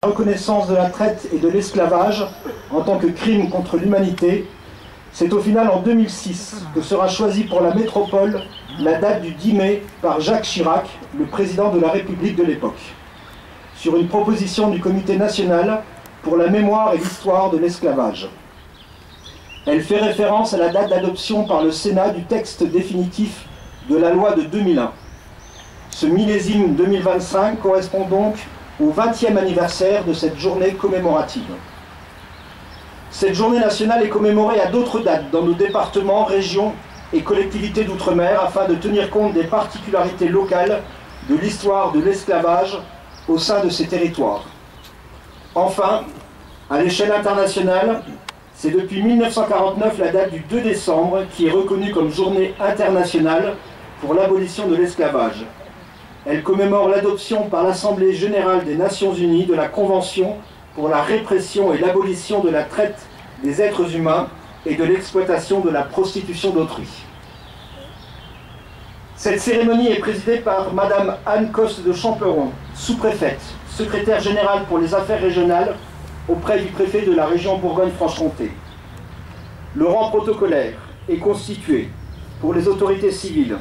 reconnaissance de la traite et de l'esclavage en tant que crime contre l'humanité, c'est au final en 2006 que sera choisie pour la métropole la date du 10 mai par Jacques Chirac, le président de la République de l'époque, sur une proposition du Comité national pour la mémoire et l'histoire de l'esclavage. Elle fait référence à la date d'adoption par le Sénat du texte définitif de la loi de 2001. Ce millésime 2025 correspond donc au 20e anniversaire de cette journée commémorative. Cette journée nationale est commémorée à d'autres dates dans nos départements, régions et collectivités d'outre-mer afin de tenir compte des particularités locales de l'histoire de l'esclavage au sein de ces territoires. Enfin, à l'échelle internationale, c'est depuis 1949 la date du 2 décembre qui est reconnue comme journée internationale pour l'abolition de l'esclavage. Elle commémore l'adoption par l'Assemblée générale des Nations unies de la Convention pour la répression et l'abolition de la traite des êtres humains et de l'exploitation de la prostitution d'autrui. Cette cérémonie est présidée par Madame Anne Coste de Champeron, sous-préfète, secrétaire générale pour les affaires régionales auprès du préfet de la région Bourgogne-Franche-Comté. Le rang protocolaire est constitué, pour les autorités civiles,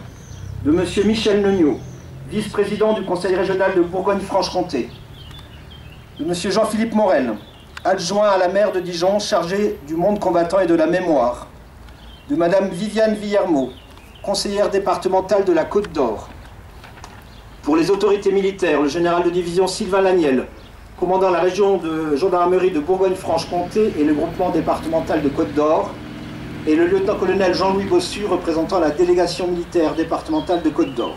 de M. Michel Legnaud, vice-président du Conseil régional de Bourgogne-Franche-Comté, de M. Jean-Philippe Morel, adjoint à la maire de Dijon, chargé du monde combattant et de la mémoire, de Mme Viviane Villermo, conseillère départementale de la Côte d'Or. Pour les autorités militaires, le général de division Sylvain Laniel, commandant la région de gendarmerie de Bourgogne-Franche-Comté et le groupement départemental de Côte d'Or, et le lieutenant-colonel Jean-Louis Bossu, représentant la délégation militaire départementale de Côte d'Or.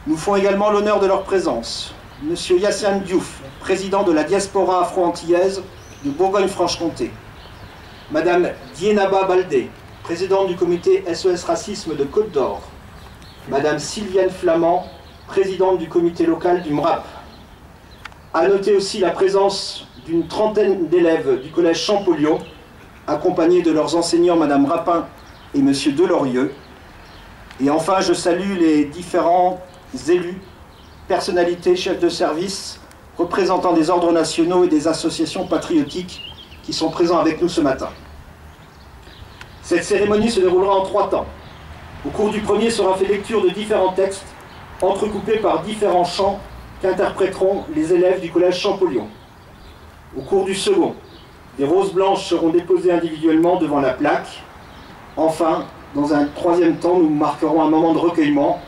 Nous font également l'honneur de leur présence M. Yassine Diouf, président de la diaspora afro-antillaise de Bourgogne-Franche-Comté, Mme Dienaba Baldé, présidente du comité SOS Racisme de Côte d'Or, Mme Sylviane Flamand, présidente du comité local du MRAP. À noter aussi la présence d'une trentaine d'élèves du collège Champollion, accompagnés de leurs enseignants Mme Rapin et M. Delorieux. Et enfin, je salue les différents élus, personnalités, chefs de service, représentants des ordres nationaux et des associations patriotiques qui sont présents avec nous ce matin. Cette cérémonie se déroulera en 3 temps. Au cours du premier sera fait lecture de différents textes, entrecoupés par différents chants qu'interpréteront les élèves du collège Champollion. Au cours du second, des roses blanches seront déposées individuellement devant la plaque. Enfin, dans un troisième temps, nous marquerons un moment de recueillement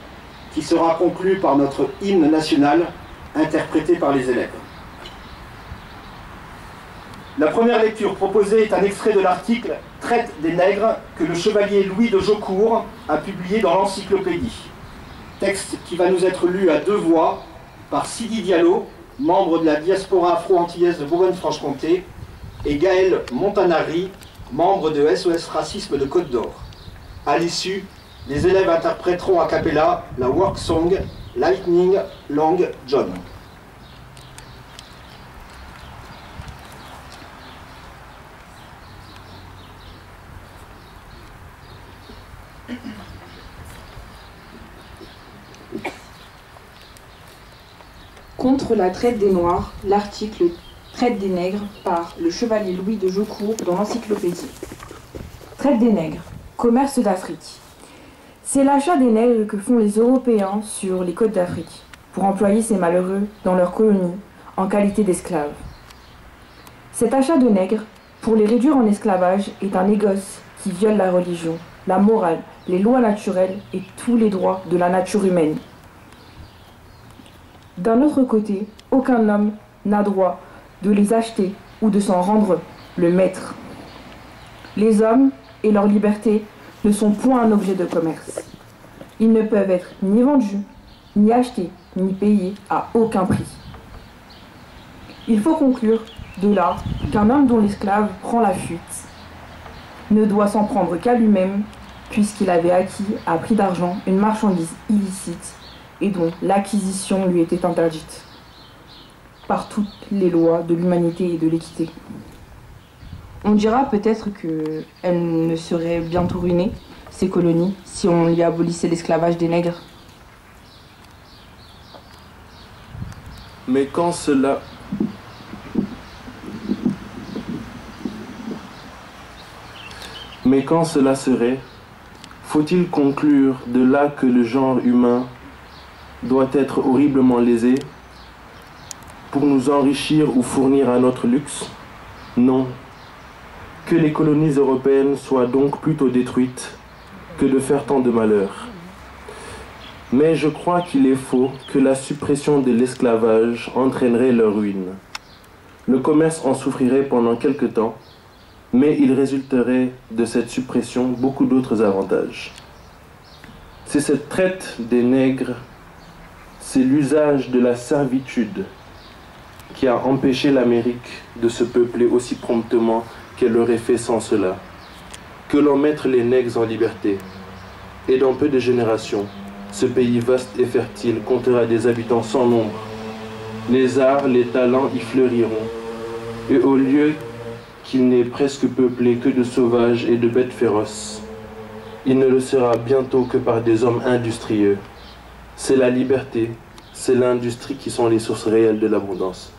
qui sera conclu par notre hymne national, interprété par les élèves. La première lecture proposée est un extrait de l'article « Traite des nègres » que le chevalier Louis de Jaucourt a publié dans l'Encyclopédie. Texte qui va nous être lu à 2 voix par Sidi Diallo, membre de la diaspora afro-antillaise de Bourgogne-Franche-Comté, et Gaël Montanari, membre de SOS Racisme de Côte d'Or. À l'issue, les élèves interpréteront a cappella la work song Lightning Long John. Contre la traite des Noirs, l'article Traite des nègres par le chevalier Louis de Jaucourt dans l'Encyclopédie. Traite des nègres, commerce d'Afrique. C'est l'achat des nègres que font les Européens sur les côtes d'Afrique pour employer ces malheureux dans leurs colonies en qualité d'esclaves. Cet achat de nègres, pour les réduire en esclavage, est un négoce qui viole la religion, la morale, les lois naturelles et tous les droits de la nature humaine. D'un autre côté, aucun homme n'a droit de les acheter ou de s'en rendre le maître. Les hommes et leur liberté ne sont point un objet de commerce. Ils ne peuvent être ni vendus, ni achetés, ni payés à aucun prix. Il faut conclure de là qu'un homme dont l'esclave prend la fuite ne doit s'en prendre qu'à lui-même, puisqu'il avait acquis à prix d'argent une marchandise illicite et dont l'acquisition lui était interdite par toutes les lois de l'humanité et de l'équité. On dira peut-être qu'elles ne seraient bientôt ruinées, ces colonies, si on y abolissait l'esclavage des nègres. Mais quand cela Mais quand cela serait, faut-il conclure de là que le genre humain doit être horriblement lésé pour nous enrichir ou fournir un autre luxe? Non. Que les colonies européennes soient donc plutôt détruites que de faire tant de malheur. Mais je crois qu'il est faux que la suppression de l'esclavage entraînerait leur ruine. Le commerce en souffrirait pendant quelque temps, mais il résulterait de cette suppression beaucoup d'autres avantages. C'est cette traite des nègres, c'est l'usage de la servitude qui a empêché l'Amérique de se peupler aussi promptement qu'elle l'aurait fait sans cela. Que l'on mette les nègres en liberté, et dans peu de générations, ce pays vaste et fertile comptera des habitants sans nombre. Les arts, les talents y fleuriront, et au lieu qu'il n'est presque peuplé que de sauvages et de bêtes féroces, il ne le sera bientôt que par des hommes industrieux. C'est la liberté, c'est l'industrie qui sont les sources réelles de l'abondance.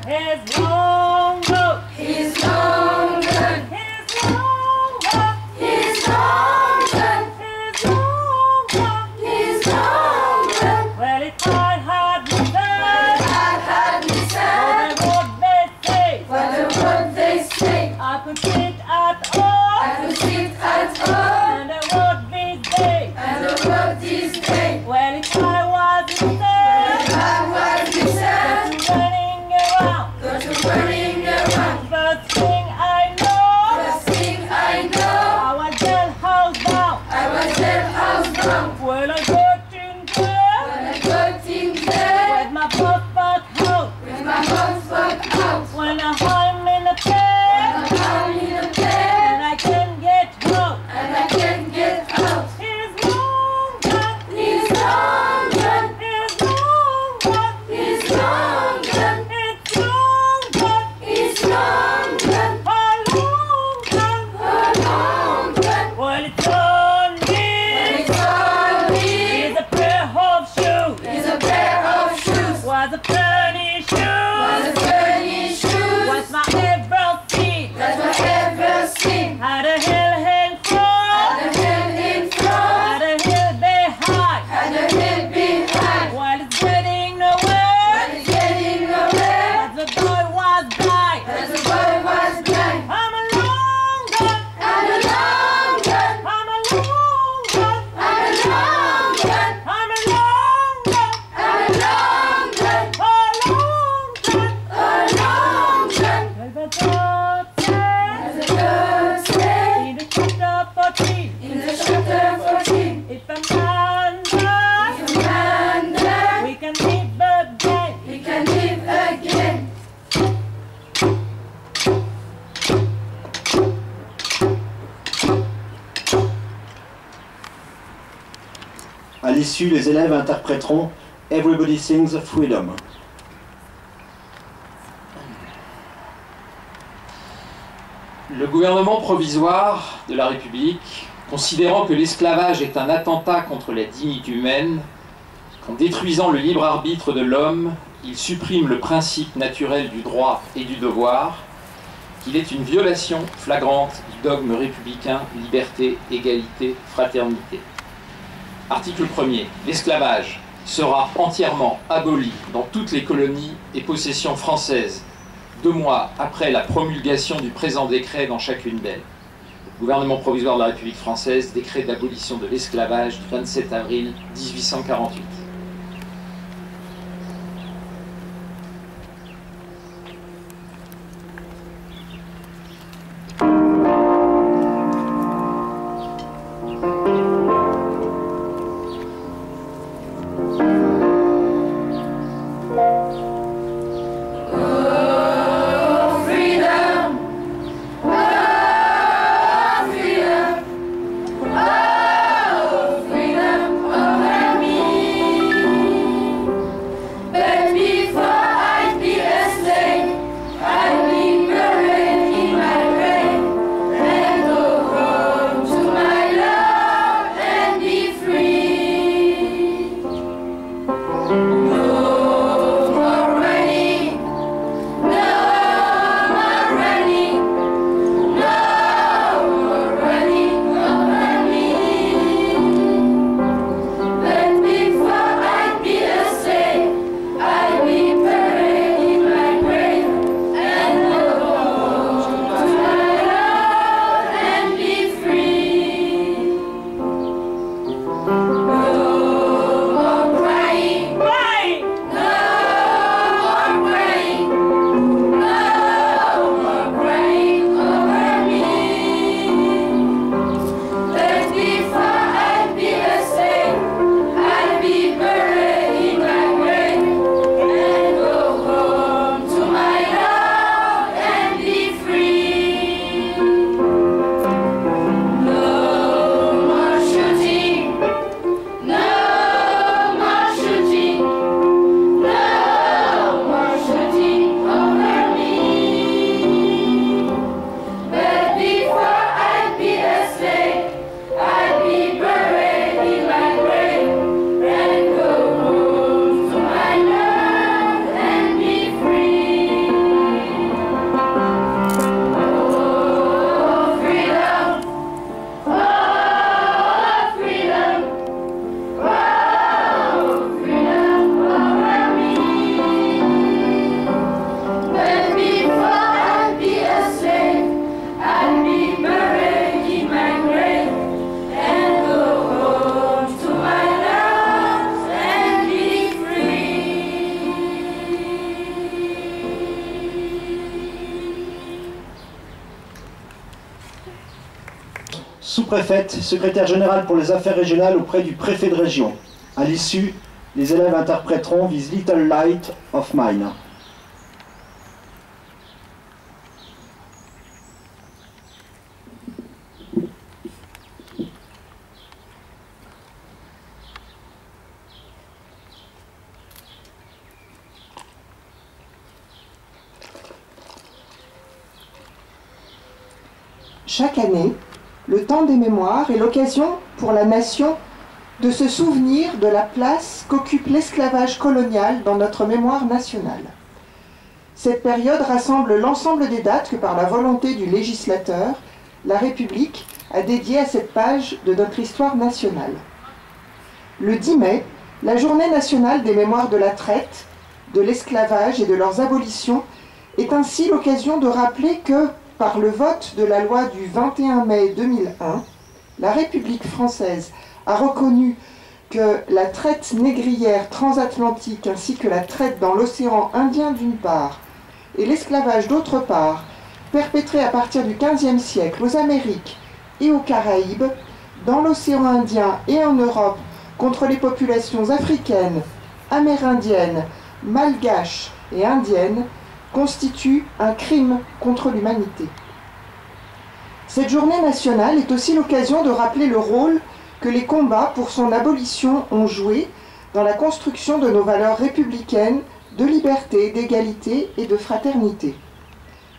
His long boat, his long gun, his long boat, his long gun, his long boat, his long gun. Well, it had me sad, what the word they say, I could sit at home, and I wrote this day, well, if I was running around. First thing I know, I was jailhouse bound. Well, I got in there, with my passport out. When I'm in a pen, and I can't get out. His long gun, his long gun, his long gun, his long gun, his long gun. It's long gun, a long gun. Well, it's on me. It's a pair of shoes. Was a funny shoes. Was my ever seen. Had a hill in front. Had a hill behind. While it's getting nowhere. As the boy was blind. I'm a long gun. I'm a long gun. I'm a long gun. I'm a long gun. I'm a long gun. I'm a long gun. A long gun. Well, the God said in the chapter 14, if a man dies, we can live again. À l'issue, les élèves interpréteront Everybody Sings Freedom. Le gouvernement provisoire de la République, considérant que l'esclavage est un attentat contre la dignité humaine, qu'en détruisant le libre arbitre de l'homme, il supprime le principe naturel du droit et du devoir, qu'il est une violation flagrante du dogme républicain, liberté, égalité, fraternité. Article 1er. L'esclavage sera entièrement aboli dans toutes les colonies et possessions françaises, 2 mois après la promulgation du présent décret dans chacune d'elles. Gouvernement provisoire de la République française, décret d'abolition de l'esclavage du 27 avril 1848. Oh, freedom over me. sous-préfète, secrétaire générale pour les affaires régionales auprès du préfet de région. À l'issue, les élèves interpréteront This Little Light of Mine. Chaque année, le temps des mémoires est l'occasion pour la nation de se souvenir de la place qu'occupe l'esclavage colonial dans notre mémoire nationale. Cette période rassemble l'ensemble des dates que, par la volonté du législateur, la République a dédiées à cette page de notre histoire nationale. Le 10 mai, la Journée nationale des mémoires de la traite, de l'esclavage et de leurs abolitions est ainsi l'occasion de rappeler que, par le vote de la loi du 21 mai 2001, la République française a reconnu que la traite négrière transatlantique ainsi que la traite dans l'océan Indien d'une part et l'esclavage d'autre part, perpétrés à partir du XVe siècle aux Amériques et aux Caraïbes, dans l'océan Indien et en Europe contre les populations africaines, amérindiennes, malgaches et indiennes, constitue un crime contre l'humanité. Cette journée nationale est aussi l'occasion de rappeler le rôle que les combats pour son abolition ont joué dans la construction de nos valeurs républicaines de liberté, d'égalité et de fraternité.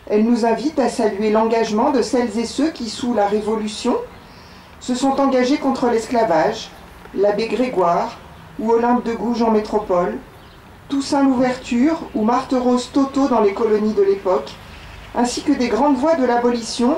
Elle nous invite à saluer l'engagement de celles et ceux qui, sous la Révolution, se sont engagés contre l'esclavage, l'abbé Grégoire ou Olympe de Gouges en métropole, Toussaint Louverture ou Marthe-Rose Totto dans les colonies de l'époque, ainsi que des grandes voix de l'abolition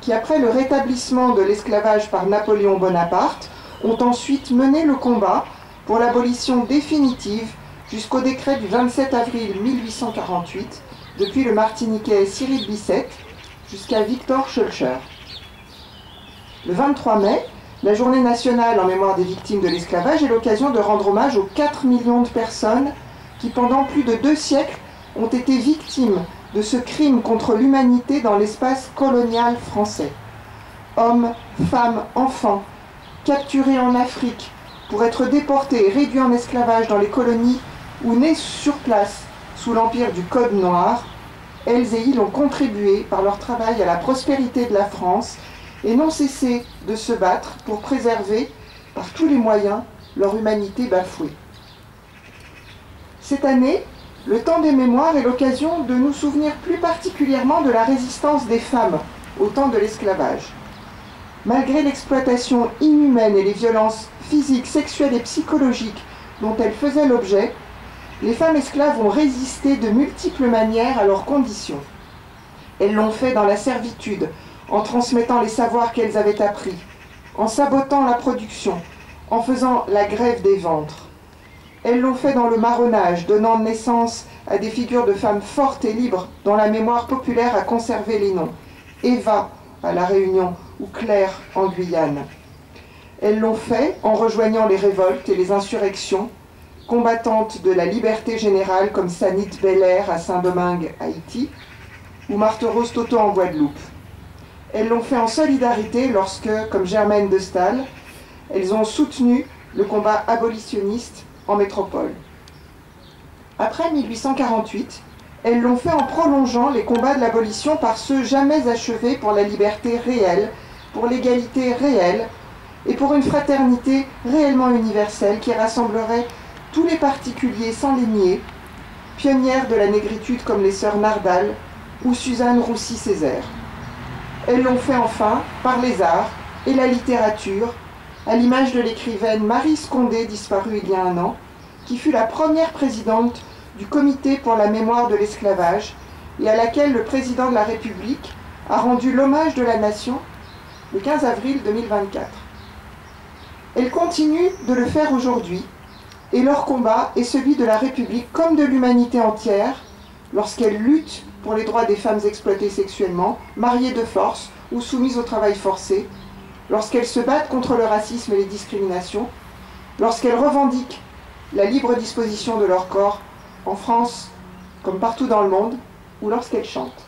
qui, après le rétablissement de l'esclavage par Napoléon Bonaparte, ont ensuite mené le combat pour l'abolition définitive jusqu'au décret du 27 avril 1848, depuis le Martiniquais Cyril Bissette jusqu'à Victor Schœlcher. Le 23 mai, la Journée nationale en mémoire des victimes de l'esclavage est l'occasion de rendre hommage aux 4 millions de personnes qui, pendant plus de 2 siècles, ont été victimes de ce crime contre l'humanité dans l'espace colonial français. Hommes, femmes, enfants, capturés en Afrique pour être déportés et réduits en esclavage dans les colonies ou nés sur place sous l'empire du Code noir, elles et ils ont contribué par leur travail à la prospérité de la France et n'ont cessé de se battre pour préserver, par tous les moyens, leur humanité bafouée. Cette année, le temps des mémoires est l'occasion de nous souvenir plus particulièrement de la résistance des femmes au temps de l'esclavage. Malgré l'exploitation inhumaine et les violences physiques, sexuelles et psychologiques dont elles faisaient l'objet, les femmes esclaves ont résisté de multiples manières à leurs conditions. Elles l'ont fait dans la servitude, en transmettant les savoirs qu'elles avaient appris, en sabotant la production, en faisant la grève des ventres. Elles l'ont fait dans le marronnage, donnant naissance à des figures de femmes fortes et libres dont la mémoire populaire a conservé les noms. Eva à La Réunion ou Claire en Guyane. Elles l'ont fait en rejoignant les révoltes et les insurrections, combattantes de la liberté générale comme Sanit Belair à Saint-Domingue, Haïti, ou Marthe-Rose Totto en Guadeloupe. Elles l'ont fait en solidarité lorsque, comme Germaine de Staël, elles ont soutenu le combat abolitionniste en métropole. Après 1848, elles l'ont fait en prolongeant les combats de l'abolition par ceux jamais achevés pour la liberté réelle, pour l'égalité réelle et pour une fraternité réellement universelle qui rassemblerait tous les particuliers sans les nier, pionnières de la négritude comme les sœurs Nardal ou Suzanne Roussy-Césaire. Elles l'ont fait enfin par les arts et la littérature, à l'image de l'écrivaine Marie Scondé, disparue il y a un an, qui fut la première présidente du Comité pour la mémoire de l'esclavage et à laquelle le président de la République a rendu l'hommage de la nation le 15 avril 2024. Elles continuent de le faire aujourd'hui et leur combat est celui de la République comme de l'humanité entière lorsqu'elles luttent pour les droits des femmes exploitées sexuellement, mariées de force ou soumises au travail forcé, lorsqu'elles se battent contre le racisme et les discriminations, lorsqu'elles revendiquent la libre disposition de leur corps en France comme partout dans le monde, ou lorsqu'elles chantent.